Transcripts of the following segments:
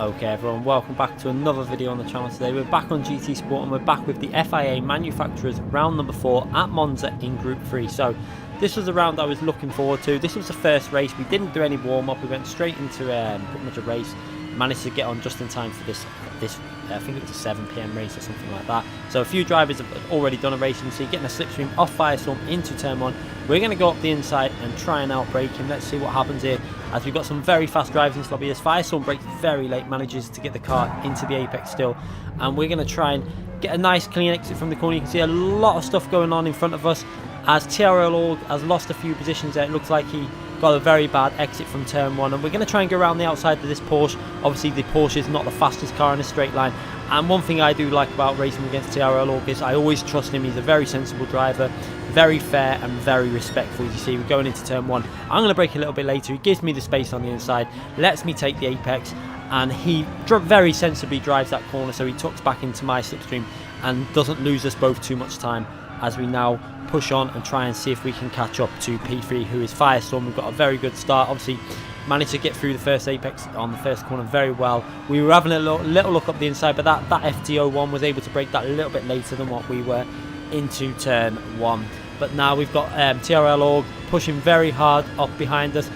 Okay everyone, welcome back to another video on the channel. Today we're back on GT Sport and we're back with the FIA manufacturers round number 4 at Monza in Group 3. So this was a round I was looking forward to. This was the first race. We didn't do any warm-up, we went straight into pretty much a race. Managed to get on just in time for this I think it was a 7 PM race or something like that. So a few drivers have already done a race. You can see getting a slipstream off Firestorm into turn 1. We're going to go up the inside and try and outbrake him. Let's see what happens here, as we've got some very fast drivers in this lobby. As Firestorm brakes very late, manages to get the car into the apex still, and we're going to try and get a nice clean exit from the corner. You can see a lot of stuff going on in front of us, as TRL Org has lost a few positions there. It looks like he got a very bad exit from turn 1, and we're going to try and go around the outside of this Porsche. Obviously the Porsche is not the fastest car in a straight line, and one thing I do like about racing against TRL Org is I always trust him. He's a very sensible driver, very fair and very respectful. As you see, we're going into turn 1. I'm going to brake a little bit later. He gives me the space on the inside, lets me take the apex, and he very sensibly drives that corner, so he tucks back into my slipstream and doesn't lose us both too much time, as we now push on and try and see if we can catch up to P3, who is Firestorm. We've got a very good start. Obviously managed to get through the first apex on the first corner very well. We were having a little look up the inside, but that FTO1 was able to break that a little bit later than what we were into turn 1. But now we've got TRL Org pushing very hard up behind us.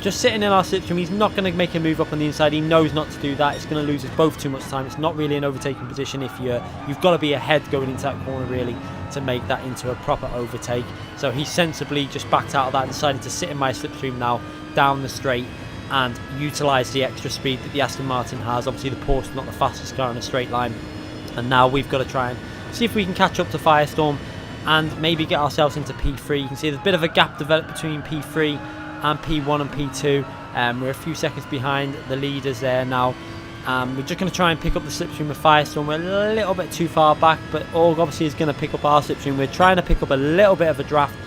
Just sitting in our slipstream. He's not going to make a move up on the inside. He knows not to do that. It's going to lose us both too much time. It's not really an overtaking position if you've got to be ahead going into that corner really to make that into a proper overtake. So he sensibly just backed out of that and decided to sit in my slipstream now down the straight and utilise the extra speed that the Aston Martin has. Obviously the Porsche is not the fastest car in a straight line, and now we've got to try and see if we can catch up to Firestorm and maybe get ourselves into P3. You can see there's a bit of a gap developed between P3 and P1 and P2. We're a few seconds behind the leaders there now. We're just going to try and pick up the slipstream of Firestorm. We're a little bit too far back, but Org obviously is going to pick up our slipstream. We're trying to pick up a little bit of a draft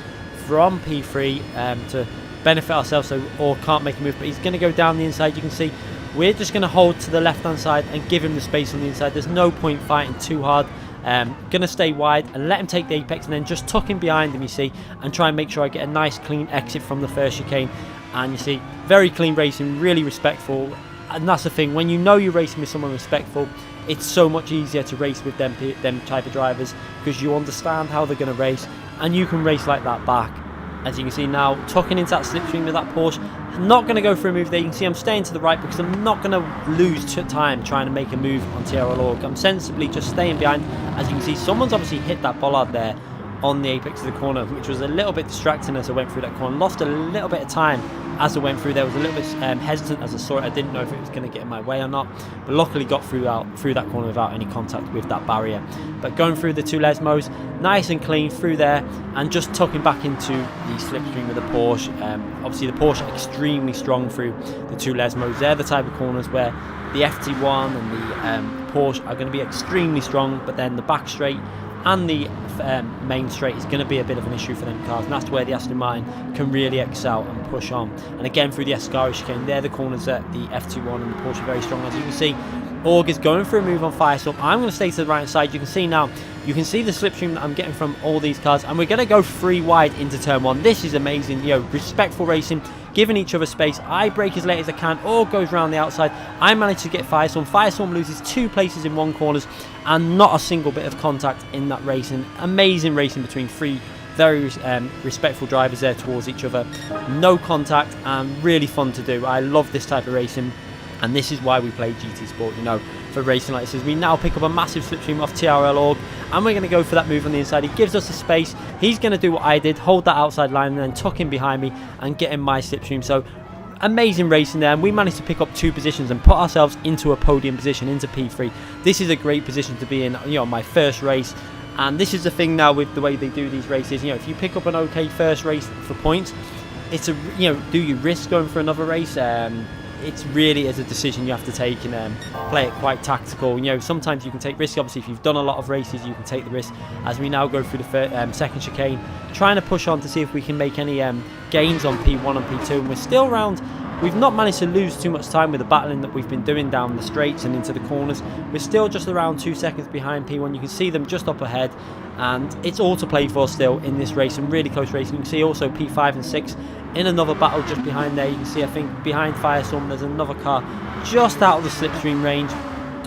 from P3 to benefit ourselves, so Org can't make a move, but he's going to go down the inside. You can see we're just going to hold to the left hand side and give him the space on the inside. There's no point fighting too hard. Gonna stay wide and let him take the apex, and then just tuck him behind him, you see, and try and make sure I get a nice clean exit from the first chicane. And you see, very clean racing, really respectful. And that's the thing, when you know you're racing with someone respectful, it's so much easier to race with them type of drivers, because you understand how they're going to race and you can race like that back. As you can see now, tucking into that slipstream with that Porsche. I'm not going to go for a move there. You can see I'm staying to the right because I'm not going to lose time trying to make a move on TRL Org. I'm sensibly just staying behind. As you can see, someone's obviously hit that bollard there on the apex of the corner, which was a little bit distracting as I went through that corner. Lost a little bit of time as I went through there. Was a little bit hesitant as I saw it. I didn't know if it was going to get in my way or not, but luckily got through that corner without any contact with that barrier. But going through the two Lesmos, nice and clean through there, and just tucking back into the slipstream with the Porsche. Obviously the Porsche extremely strong through the two Lesmos. They're the type of corners where the FT1 and the Porsche are going to be extremely strong, but then the back straight and the main straight is going to be a bit of an issue for them cars, and that's where the Aston Martin can really excel and push on. And again through the Escari chicane, they're the corners that the FT1 and the Porsche are very strong. As you can see, Org is going for a move on Firestorm. I'm going to stay to the right hand side. You can see now, you can see the slipstream that I'm getting from all these cars, and we're going to go 3 wide into turn 1. This is amazing, respectful racing, giving each other space. I brake as late as I can. Org goes around the outside. I manage to get Firestorm. Firestorm loses 2 places in 1 corners and not a single bit of contact in that racing. Amazing racing between 3 very respectful drivers there towards each other. No contact, and really fun to do. I love this type of racing, and this is why we play GT Sport, for racing like this. As we now pick up a massive slipstream off TRL Org, and we're going to go for that move on the inside. He gives us the space. He's going to do what I did, hold that outside line and then tuck him behind me and get in my slipstream. So amazing racing there, and we managed to pick up 2 positions and put ourselves into a podium position, into P3. This is a great position to be in, my first race. And this is the thing now with the way they do these races. If you pick up an okay first race for points, it's a do you risk going for another race? It's really is a decision you have to take, and play it quite tactical. Sometimes you can take risks. Obviously, if you've done a lot of races, you can take the risk. As we now go through the second chicane, trying to push on to see if we can make any gains on P1 and P2, and we're still around. We've not managed to lose too much time with the battling that we've been doing down the straights and into the corners. We're still just around 2 seconds behind P1. You can see them just up ahead, and it's all to play for still in this race, and really close racing. You can see also P5 and 6 in another battle just behind there. You can see, I think, behind Firestorm there's another car just out of the slipstream range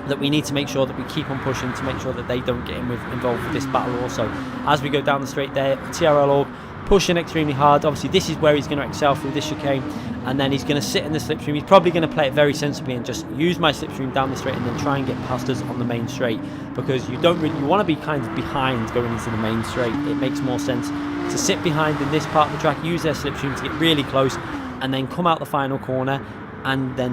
that we need to make sure that we keep on pushing to make sure that they don't get involved with this battle also. As we go down the straight there, TRL Org pushing extremely hard. Obviously this is where he's going to excel through this chicane, and then he's going to sit in the slipstream. He's probably going to play it very sensibly and just use my slipstream down the straight and then try and get past us on the main straight, because you want to be kind of behind going into the main straight. It makes more sense to sit behind in this part of the track, use their slipstream to get really close, and then come out the final corner and then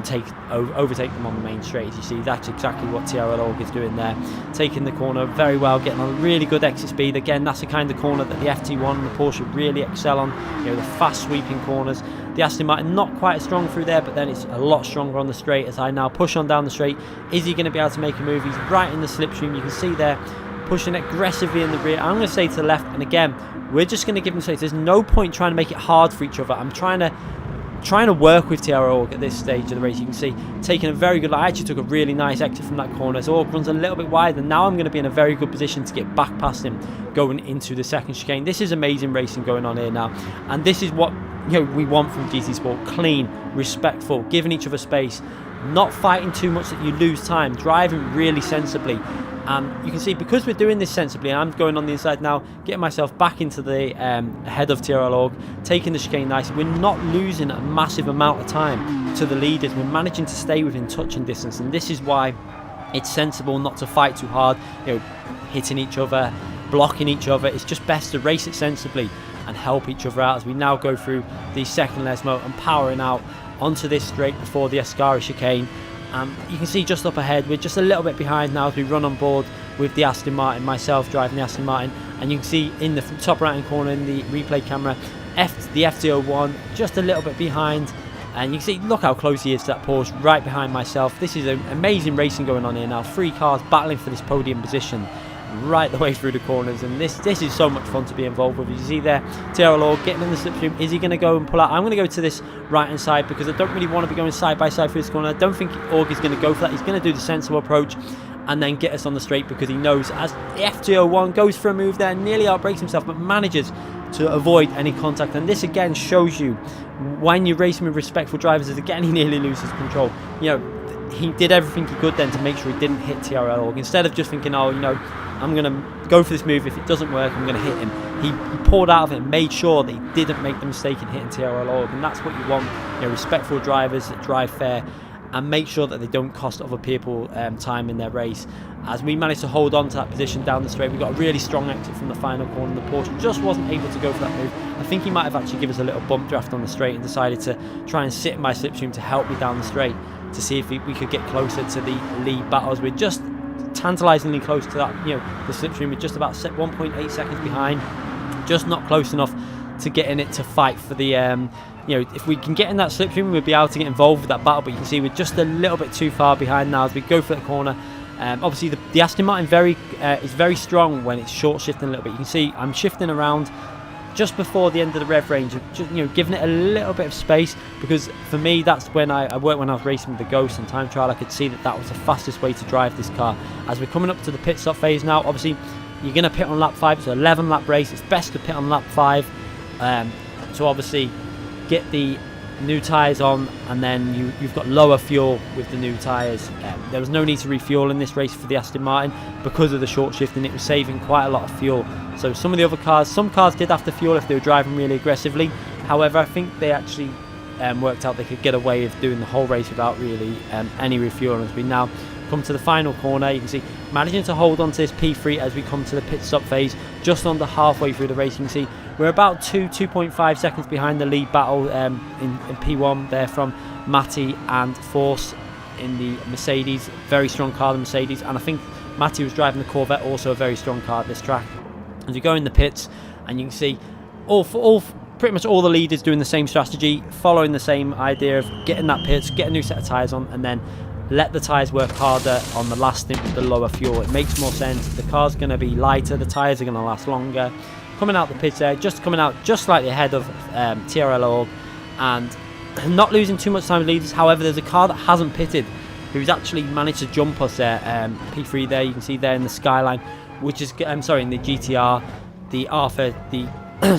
overtake them on the main straight. As you see, that's exactly what TRL Org is doing there, taking the corner very well, getting a really good exit speed. Again, that's the kind of corner that the FT1 and the Porsche really excel on, you know, the fast sweeping corners. The Aston Martin not quite as strong through there, but then it's a lot stronger on the straight. As I now push on down the straight, is he going to be able to make a move? He's right in the slipstream. You can see there, pushing aggressively in the rear. I'm going to say to the left, and again, we're just going to give him space. There's no point trying to make it hard for each other. I'm trying to work with TRL Org at this stage of the race. You can see taking a very good line. I actually took a really nice exit from that corner, so Org runs a little bit wide, and now I'm going to be in a very good position to get back past him going into the second chicane. This is amazing racing going on here now, and this is what, you know, we want from GT Sport. Clean, respectful, giving each other space, not fighting too much that you lose time, driving really sensibly. You can see, because we're doing this sensibly, and I'm going on the inside now, getting myself back into the head of TRL Org, taking the chicane nicely. We're not losing a massive amount of time to the leaders. We're managing to stay within touching distance, and this is why it's sensible not to fight too hard, you know, hitting each other, blocking each other. It's just best to race it sensibly and help each other out as we now go through the second Lesmo and powering out onto this straight before the Ascari chicane. You can see just up ahead, we're just a little bit behind now as we run on board with the Aston Martin, myself driving the Aston Martin, and you can see in the top right hand corner in the replay camera, the FT01 just a little bit behind, and you can see, look how close he is to that Porsche right behind myself. This is amazing racing going on here now, 3 cars battling for this podium position right the way through the corners, and this is so much fun to be involved with. You see there, TRL Org getting in the slipstream. Is he going to go and pull out? I'm going to go to this right hand side because I don't really want to be going side by side through this corner. I don't think Org is going to go for that. He's going to do the sensible approach and then get us on the straight, because he knows as the FT01 goes for a move there, nearly outbrakes himself, but manages to avoid any contact. And this again shows you when you're racing with respectful drivers, is again he nearly loses control. You know, he did everything he could then to make sure he didn't hit TRL Org, instead of just thinking, oh, you know, I'm going to go for this move. If it doesn't work, I'm going to hit him. He pulled out of it and made sure that he didn't make the mistake in hitting TRL Org. And that's what you want, you know, respectful drivers that drive fair and make sure that they don't cost other people time in their race. As we managed to hold on to that position down the straight, we got a really strong exit from the final corner. The Porsche just wasn't able to go for that move. I think he might have actually given us a little bump draft on the straight and decided to try and sit in my slipstream to help me down the straight to see if we could get closer to the lead battles. We're just tantalisingly close to that, you know, the slipstream. We're just about 1.8 seconds behind, just not close enough to get in it to fight for the you know, if we can get in that slipstream, we'll be able to get involved with that battle. But you can see we're just a little bit too far behind now as we go for the corner. Obviously the Aston Martin is very strong when it's short shifting a little bit. You can see I'm shifting around just before the end of the rev range, just, you know, giving it a little bit of space, because for me that's when I worked when I was racing with the Ghost and time trial. I could see that was the fastest way to drive this car. As we're coming up to the pit stop phase now, obviously you're going to pit on lap 5. It's an 11 lap race. It's best to pit on lap 5 to obviously get the new tyres on, and then you've got lower fuel with the new tyres. There was no need to refuel in this race for the Aston Martin because of the short shifting. It was saving quite a lot of fuel. So some of the other cars, some cars did have to fuel if they were driving really aggressively. However, I think they actually worked out they could get away with doing the whole race without really any refueling. As we now come to the final corner, you can see managing to hold on to this P3 as we come to the pit stop phase, just under halfway through the race. You can see we're about 2.5 seconds behind the lead battle in P1 there from Matty and Force in the Mercedes. Very strong car, the Mercedes, and I think Matty was driving the Corvette, also a very strong car at this track. As you go in the pits, and you can see pretty much all the leaders doing the same strategy, following the same idea of getting that pits, get a new set of tyres on, and then let the tyres work harder on the last stint with the lower fuel. It makes more sense. The car's going to be lighter, the tyres are going to last longer. Coming out the pits there, coming out just slightly ahead of TRL Org, and not losing too much time with leaders. However, there's a car that hasn't pitted who's actually managed to jump us there. P3 there, you can see there in the skyline, which is I'm sorry, in the GTR, the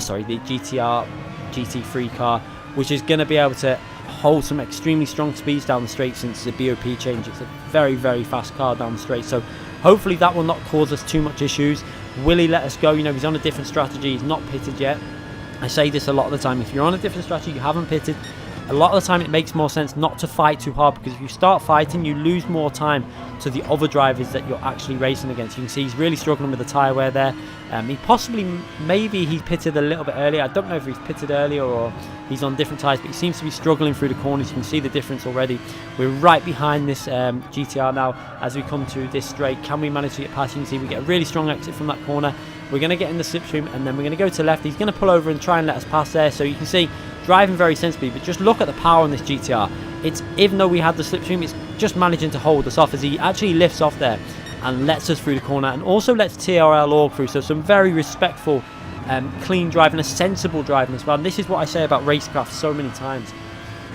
sorry, the GTR GT3 car, which is going to be able to hold some extremely strong speeds down the straight since the BOP change. It's a very, very fast car down the straight, so hopefully that will not cause us too much issues. Will he let us go? You know, he's on a different strategy, he's not pitted yet. I say this a lot of the time, if you're on a different strategy, you haven't pitted, a lot of the time it makes more sense not to fight too hard, because if you start fighting, you lose more time to the other drivers that you're actually racing against. You can see he's really struggling with the tyre wear there. He possibly, maybe he pitted a little bit earlier. I don't know if he's pitted earlier or he's on different tyres, but he seems to be struggling through the corners. You can see the difference already. We're right behind this GTR now as we come to this straight. Can we manage to get past? You can see we get a really strong exit from that corner. We're going to get in the slipstream and then we're going to go to the left. He's going to pull over and try and let us pass there. So you can see driving very sensibly, but just look at the power on this GTR. It's, even though we had the slipstream, it's just managing to hold us off as he actually lifts off there and lets us through the corner, and also lets TRL Org through. So some very respectful, clean driving, a sensible driving as well. And this is what I say about racecraft so many times.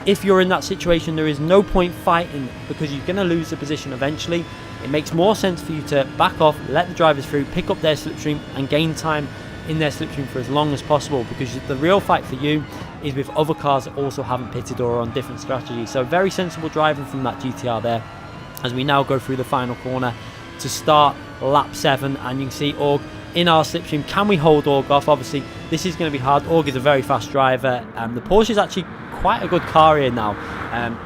If you're in that situation, there is no point fighting, because you're going to lose the position eventually. It makes more sense for you to back off, let the drivers through, pick up their slipstream and gain time in their slipstream for as long as possible, because the real fight for you is with other cars that also haven't pitted or are on different strategies. So very sensible driving from that GTR there, as we now go through the final corner to start lap 7, and you can see Org in our slipstream. Can we hold Org off? Obviously this is going to be hard. Org is a very fast driver, and the Porsche is actually quite a good car here now.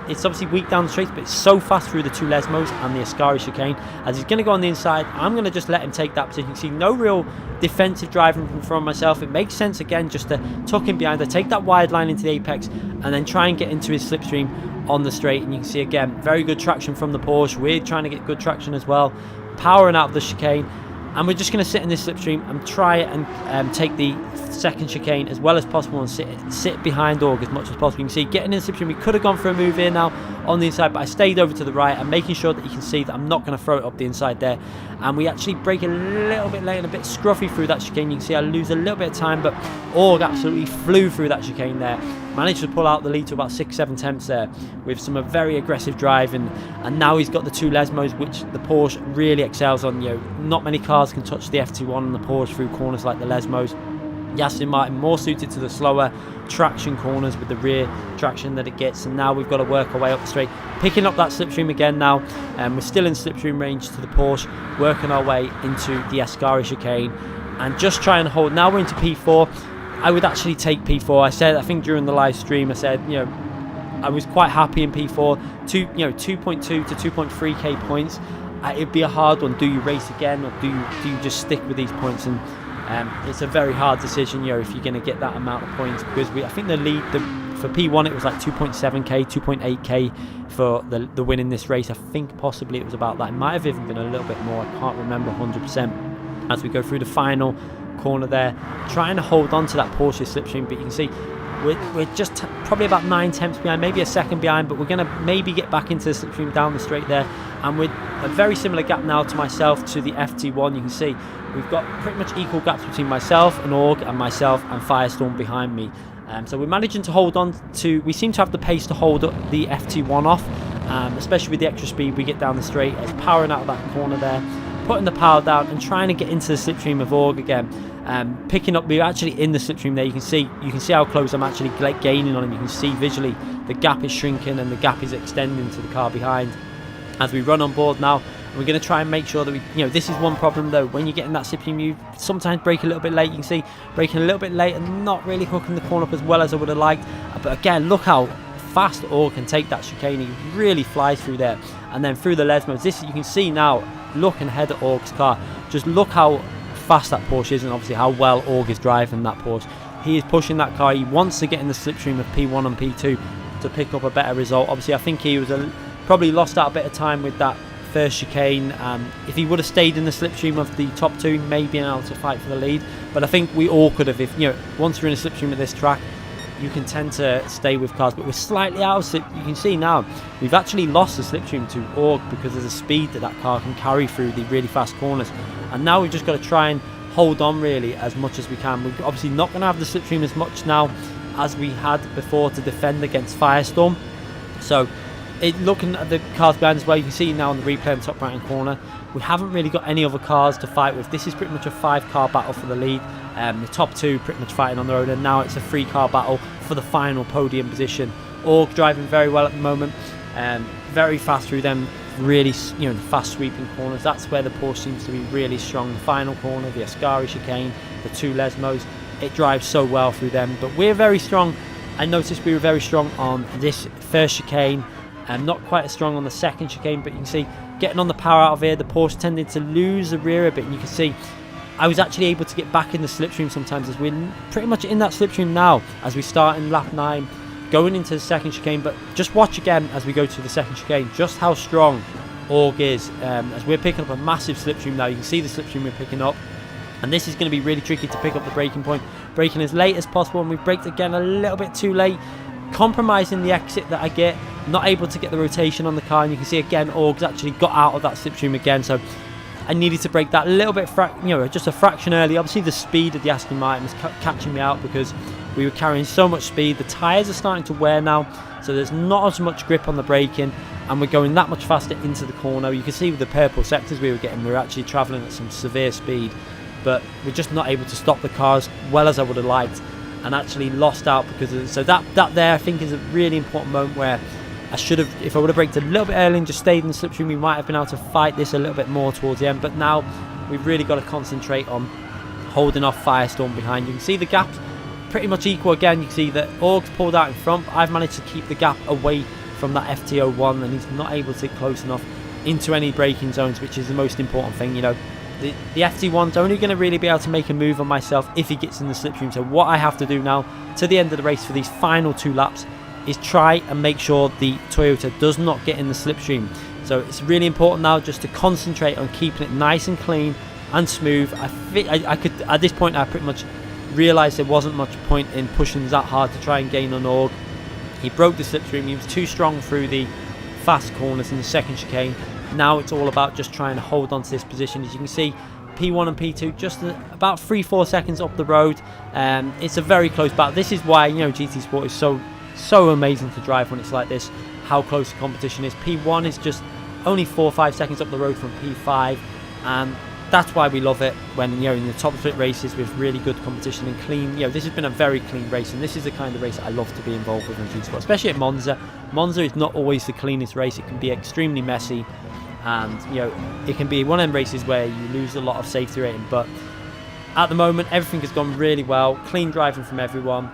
It's obviously weak down the straights, but it's so fast through the two Lesmos and the Ascari chicane. As he's going to go on the inside, I'm going to just let him take that position. You can see no real defensive driving from myself. It makes sense again just to tuck him behind, to take that wide line into the apex and then try and get into his slipstream on the straight. And you can see again very good traction from the Porsche. We're trying to get good traction as well, powering out of the chicane. And we're just going to sit in this slipstream and try and take the second chicane as well as possible and sit behind Org as much as possible. You can see getting in the slipstream, we could have gone for a move here now on the inside, but I stayed over to the right and making sure that you can see that I'm not going to throw it up the inside there. And we actually break a little bit late and a bit scruffy through that chicane. You can see I lose a little bit of time, but Org absolutely flew through that chicane there. Managed to pull out the lead to about 6-7 tenths there with some very aggressive driving, and now he's got the two Lesmos, which the Porsche really excels on. You know, not many cars can touch the FT1 and the Porsche through corners like the Lesmos. Aston Martin more suited to the slower traction corners with the rear traction that it gets, and now we've got to work our way up the straight, picking up that slipstream again now, and we're still in slipstream range to the Porsche, working our way into the Ascari chicane and just trying to hold. Now we're into P4. I would actually take P4. I said, I think during the live stream, I said, you know, I was quite happy in P4. 2.2 to 2.3k points. It'd be a hard one. Do you race again, or do you just stick with these points? And it's a very hard decision, you know, if you're going to get that amount of points, because I think the lead for P1 it was like 2.7k, 2.8k for the win in this race. I think possibly it was about that. It might have even been a little bit more. I can't remember 100%. As we go through the final corner there, trying to hold on to that Porsche slipstream, but you can see we're just probably about 9 tenths behind, maybe a second behind, but we're going to maybe get back into the slipstream down the straight there, and with a very similar gap now to myself to the FT1. You can see we've got pretty much equal gaps between myself and Org and myself and Firestorm behind me. So we're managing to hold on to, we seem to have the pace to hold up the FT1 off, especially with the extra speed we get down the straight. It's powering out of that corner there, putting the power down and trying to get into the slipstream of Org again. Picking up, we're actually in the slipstream there. You can see how close I'm actually gaining on him. You can see visually the gap is shrinking and the gap is extending to the car behind. As we run on board now, we're going to try and make sure that we, you know, this is one problem though, when you get in that slipstream, you sometimes brake a little bit late. You can see braking a little bit late and not really hooking the corner up as well as I would have liked. But again, look how fast Org can take that chicane. He really flies through there and then through the Lesmos. This, you can see now, looking ahead at Org's car, just look how fast that Porsche is, and obviously how well Org is driving that Porsche. He is pushing that car. He wants to get in the slipstream of P1 and P2 to pick up a better result. Obviously I think he was probably lost out a bit of time with that first chicane. If he would have stayed in the slipstream of the top two, maybe able to fight for the lead, but I think we all could have. If, you know, once we're in a slipstream at this track, you can tend to stay with cars, but we're slightly out of slip. You can see now we've actually lost the slipstream to Org because of the speed that car can carry through the really fast corners, and now we've just got to try and hold on really as much as we can. We're obviously not going to have the slipstream as much now as we had before to defend against Firestorm. So looking at the cars behind as well, you can see now on the replay in the top right hand corner, we haven't really got any other cars to fight with. This is pretty much a 5-car battle for the lead. The top 2 pretty much fighting on their own, and now it's a 3-car battle for the final podium position. Org driving very well at the moment, very fast through them really, the fast sweeping corners. That's where the Porsche seems to be really strong. The final corner, the Ascari chicane, the 2 Lesmos, it drives so well through them. But we're very strong. I noticed we were very strong on this first chicane, and not quite as strong on the second chicane, but you can see getting on the power out of here, the Porsche tended to lose the rear a bit, and you can see I was actually able to get back in the slipstream sometimes, as we're pretty much in that slipstream now as we start in lap 9 going into the second chicane. But just watch again as we go to the second chicane just how strong Org is, as we're picking up a massive slipstream now. You can see the slipstream we're picking up, and this is going to be really tricky to pick up the braking point, braking as late as possible, and we've braked again a little bit too late, compromising the exit that I get, not able to get the rotation on the car. And you can see again Org's actually got out of that slipstream again, so I needed to brake that a little bit, just a fraction early. Obviously the speed of the Aston Martin was catching me out because we were carrying so much speed. The tyres are starting to wear now, so there's not as much grip on the braking, and we're going that much faster into the corner. You can see with the purple sectors we were getting, we were actually travelling at some severe speed, but we're just not able to stop the car as well as I would have liked, and actually lost out because of it. So that there I think is a really important moment where I should have, if I would have braked a little bit early and just stayed in the slipstream, we might have been able to fight this a little bit more towards the end. But now we've really got to concentrate on holding off Firestorm behind. You can see the gaps pretty much equal again. You can see that Org's pulled out in front, but I've managed to keep the gap away from that FT01, and he's not able to get close enough into any braking zones, which is the most important thing. The FT1's only going to really be able to make a move on myself if he gets in the slipstream. So what I have to do now to the end of the race for these final 2 laps is try and make sure the Toyota does not get in the slipstream. So it's really important now just to concentrate on keeping it nice and clean and smooth. I could, at this point, I pretty much realised there wasn't much point in pushing that hard to try and gain on Org. He broke the slipstream, he was too strong through the fast corners in the second chicane. Now it's all about just trying to hold on to this position. As you can see, P1 and P2 just about 3-4 seconds up the road. It's a very close battle. This is why GT Sport is so amazing to drive when it's like this, how close the competition is. P1 is just only 4 or 5 seconds up the road from P5, and that's why we love it when in the top split races with really good competition and clean. This has been a very clean race, and this is the kind of race I love to be involved with in GT Sport, especially at Monza. Monza is not always the cleanest race. It can be extremely messy, and it can be one of them races where you lose a lot of safety rating. But at the moment everything has gone really well, clean driving from everyone.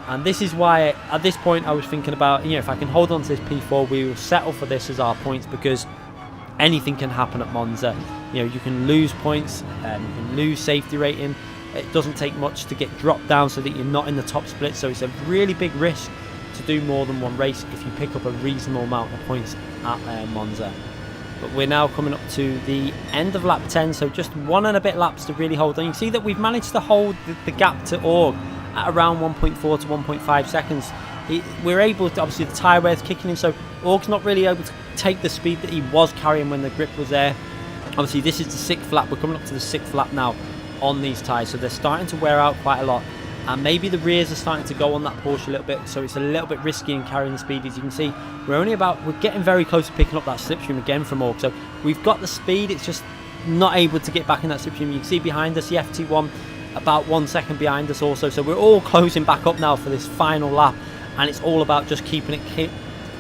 And this is why at this point I was thinking about, if I can hold on to this P4, we will settle for this as our points, because anything can happen at Monza. You can lose points, you can lose safety rating. It doesn't take much to get dropped down so that you're not in the top split. So it's a really big risk to do more than one race if you pick up a reasonable amount of points at Monza. But we're now coming up to the end of lap 10, so just 1 and a bit laps to really hold on. You can see that we've managed to hold the gap to Org at around 1.4 to 1.5 seconds. We're able to, obviously the tyre wear's kicking in, so Org's not really able to take the speed that he was carrying when the grip was there. Obviously this is the 6th lap, we're coming up to the 6th lap now on these tyres, so they're starting to wear out quite a lot, and maybe the rears are starting to go on that Porsche a little bit, so it's a little bit risky in carrying the speed. As you can see, we're getting very close to picking up that slipstream again from Org, so we've got the speed, it's just not able to get back in that slipstream. You can see behind us the FT1 about 1 second behind us also, so we're all closing back up now for this final lap, and it's all about just keeping it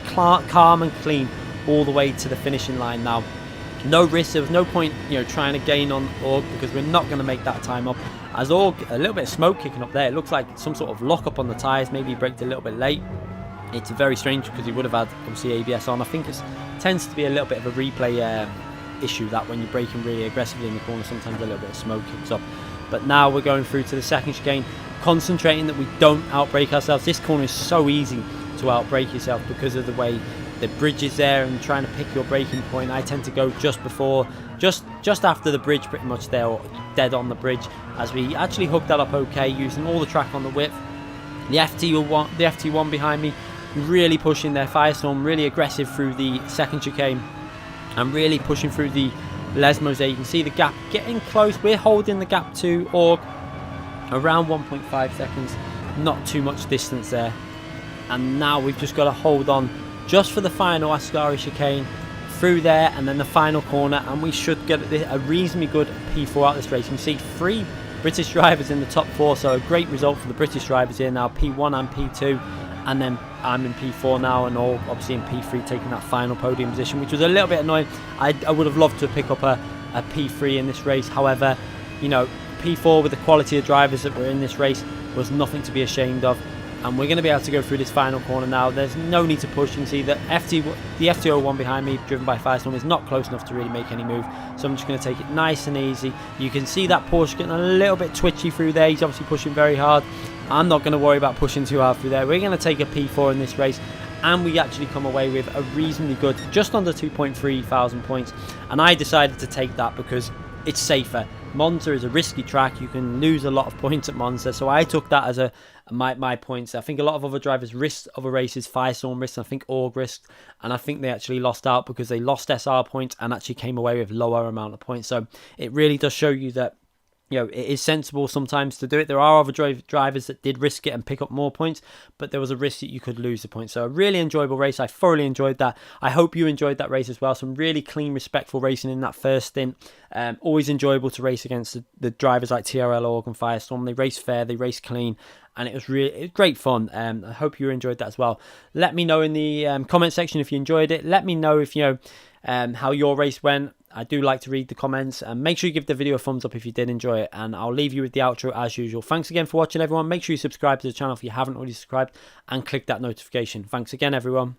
calm and clean all the way to the finishing line now. No risk, there was no point trying to gain on Org, because we're not going to make that time up. As Org, a little bit of smoke kicking up there, it looks like some sort of lock up on the tyres, maybe he braked a little bit late. It's very strange because he would have had obviously ABS on. I think it tends to be a little bit of a replay issue, that when you're braking really aggressively in the corner sometimes a little bit of smoke kicks up. But now we're going through to the second chicane, concentrating that we don't outbrake ourselves. This corner is so easy to outbrake yourself because of the way the bridge is there and trying to pick your braking point. I tend to go just before, just after the bridge, pretty much there, or dead on the bridge, as we actually hooked that up okay, using all the track on the width. The FT1 behind me really pushing their Firestorm, really aggressive through the second chicane, and really pushing through the Lesmos there. You can see the gap getting close. We're holding the gap to Org around 1.5 seconds, not too much distance there. And now we've just got to hold on just for the final Ascari chicane through there, and then the final corner, and we should get a reasonably good P4 out of this race. You can see 3 British drivers in the top 4, so a great result for the British drivers here now, P1 and P2, and then I'm in P4 now, and all obviously in P3 taking that final podium position, which was a little bit annoying. I would have loved to pick up a P3 in this race. However, you know, P4 with the quality of drivers that were in this race was nothing to be ashamed of. And we're going to be able to go through this final corner now. There's no need to push. You can see that the FT01 behind me, driven by Firestorm, is not close enough to really make any move. So I'm just going to take it nice and easy. You can see that Porsche getting a little bit twitchy through there. He's obviously pushing very hard. I'm not going to worry about pushing too hard through there. We're going to take a P4 in this race, and we actually come away with a reasonably good, just under 2.3 thousand points. And I decided to take that because it's safer. Monza is a risky track. You can lose a lot of points at Monza, so I took that as my points. I think a lot of other drivers risked other races. Firestorm risked, I think Org risked, and I think they actually lost out because they lost SR points and actually came away with lower amount of points. So it really does show you that, you know, it is sensible sometimes to do it. There are other drivers that did risk it and pick up more points, but there was a risk that you could lose the points. So a really enjoyable race. I thoroughly enjoyed that. I hope you enjoyed that race as well. Some really clean, respectful racing in that first stint. Always enjoyable to race against the drivers like TRL, Org and Firestorm. They race fair, they race clean, and it was great fun. I hope you enjoyed that as well. Let me know in the comment section if you enjoyed it. Let me know if you know how your race went. I do like to read the comments, and make sure you give the video a thumbs up if you did enjoy it, and I'll leave you with the outro as usual. Thanks again for watching, everyone. Make sure you subscribe to the channel if you haven't already subscribed, and click that notification. Thanks again, everyone.